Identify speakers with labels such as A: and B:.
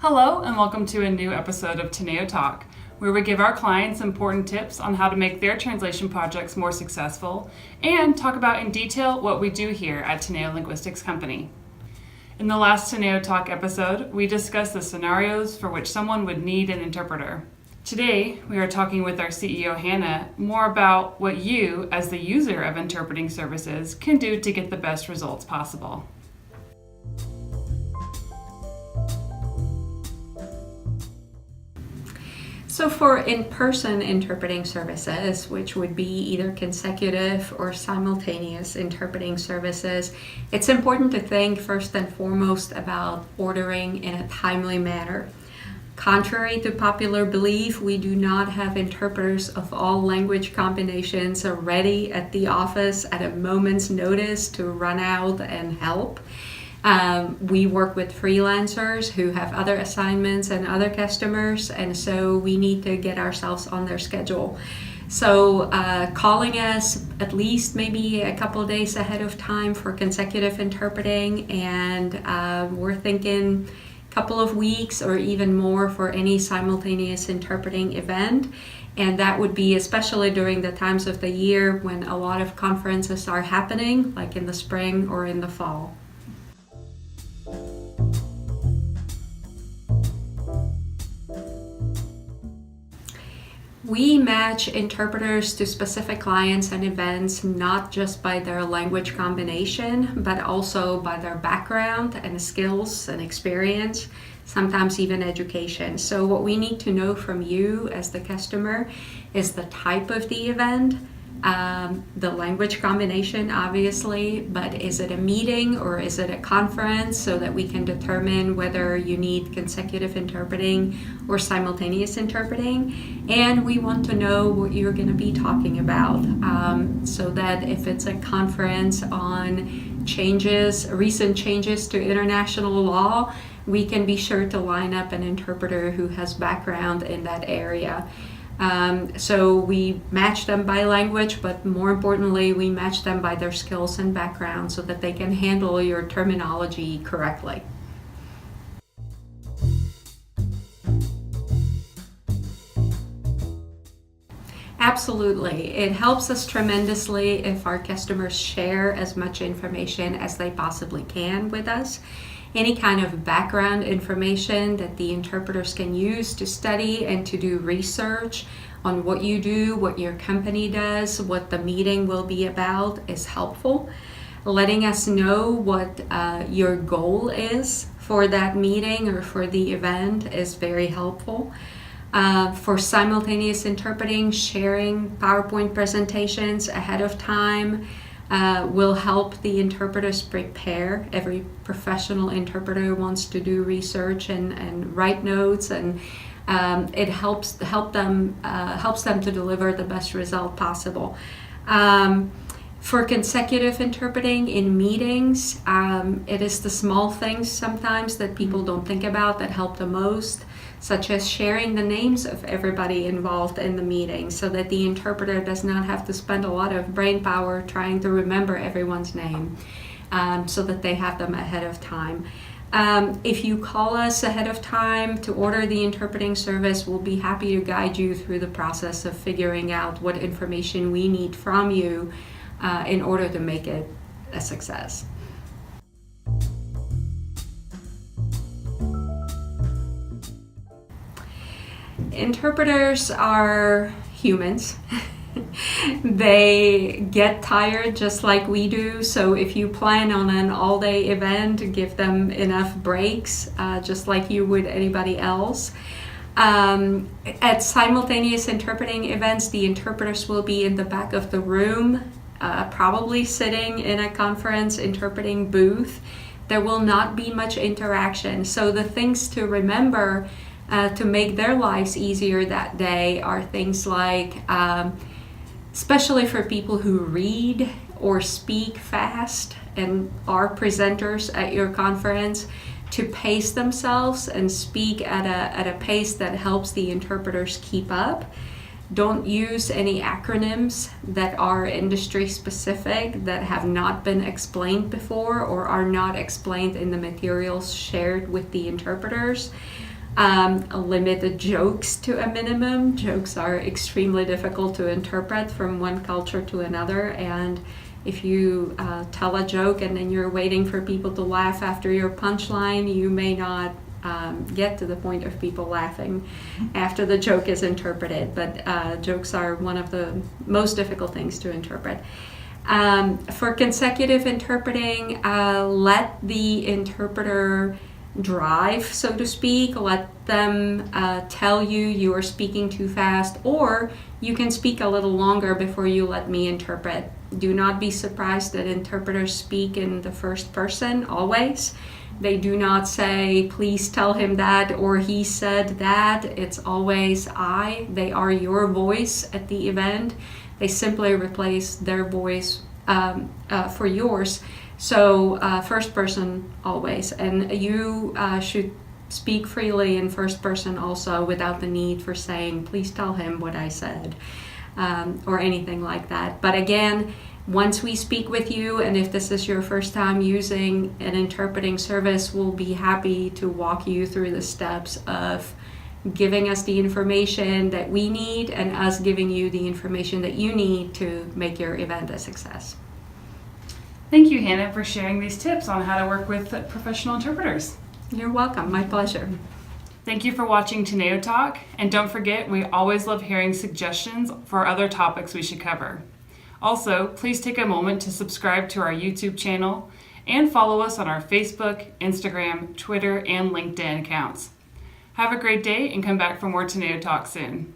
A: Hello and welcome to a new episode of TeneoTalk, where we give our clients important tips on how to make their translation projects more successful and talk about in detail what we do here at Teneo Linguistics Company. In the last TeneoTalk episode, we discussed the scenarios for which someone would need an interpreter. Today, we are talking with our CEO Hana more about what you, as the user of interpreting services, can do to get the best results possible.
B: So for in-person interpreting services, which would be either consecutive or simultaneous interpreting services, it's important to think first and foremost about ordering in a timely manner. Contrary to popular belief, we do not have interpreters of all language combinations ready at the office at a moment's notice to run out and help. We work with freelancers who have other assignments and other customers, and so we need to get ourselves on their schedule. So calling us at least maybe a couple days ahead of time for consecutive interpreting, and we're thinking a couple of weeks or even more for any simultaneous interpreting event. And that would be especially during the times of the year when a lot of conferences are happening, like in the spring or in the fall. We match interpreters to specific clients and events not just by their language combination, but also by their background and skills and experience, sometimes even education. So what we need to know from you as the customer is the type of the event, the language combination obviously, but is it a meeting or is it a conference, so that we can determine whether you need consecutive interpreting or simultaneous interpreting. And we want to know what you're going to be talking about, so that if it's a conference on recent changes to international law, we can be sure to line up an interpreter who has background in that area. So we match them by language, but more importantly, we match them by their skills and background so that they can handle your terminology correctly. Absolutely. It helps us tremendously if our customers share as much information as they possibly can with us. Any kind of background information that the interpreters can use to study and to do research on what you do, what your company does, what the meeting will be about is helpful. Letting us know what your goal is for that meeting or for the event is very helpful. For simultaneous interpreting, sharing PowerPoint presentations ahead of time will help the interpreters prepare. Every professional interpreter wants to do research and write notes, and it helps them to deliver the best result possible. For consecutive interpreting in meetings, it is the small things sometimes that people don't think about that help the most, such as sharing the names of everybody involved in the meeting so that the interpreter does not have to spend a lot of brain power trying to remember everyone's name, so that they have them ahead of time. If you call us ahead of time to order the interpreting service, we'll be happy to guide you through the process of figuring out what information we need from you in order to make it a success. Interpreters are humans. They get tired just like we do, so if you plan on an all-day event, give them enough breaks, just like you would anybody else. At simultaneous interpreting events, the interpreters will be in the back of the room, probably sitting in a conference interpreting booth. There will not be much interaction, so the things to remember to make their lives easier that day are things like, especially for people who read or speak fast and are presenters at your conference, to pace themselves and speak at a pace that helps the interpreters keep up. Don't use any acronyms that are industry specific, that have not been explained before or are not explained in the materials shared with the interpreters. Limit the jokes to a minimum. Jokes are extremely difficult to interpret from one culture to another, and if you tell a joke and then you're waiting for people to laugh after your punchline, you may not get to the point of people laughing after the joke is interpreted. But jokes are one of the most difficult things to interpret. For consecutive interpreting, let the interpreter drive, so to speak. Let them tell you are speaking too fast, or you can speak a little longer before you let me interpret. Do not be surprised that interpreters speak in the first person always. They do not say, please tell him that, or he said that. It's always I. They are your voice at the event. They simply replace their voice for yours. So first person always. And you should speak freely in first person also, without the need for saying, please tell him what I said, or anything like that. But again, once we speak with you, and if this is your first time using an interpreting service, we'll be happy to walk you through the steps of giving us the information that we need and us giving you the information that you need to make your event a success.
A: Thank you, Hannah, for sharing these tips on how to work with professional interpreters.
B: You're welcome. My pleasure.
A: Thank you for watching TeneoTalk, and don't forget, we always love hearing suggestions for other topics we should cover. Also, please take a moment to subscribe to our YouTube channel and follow us on our Facebook, Instagram, Twitter, and LinkedIn accounts. Have a great day and come back for more TeneoTalk soon.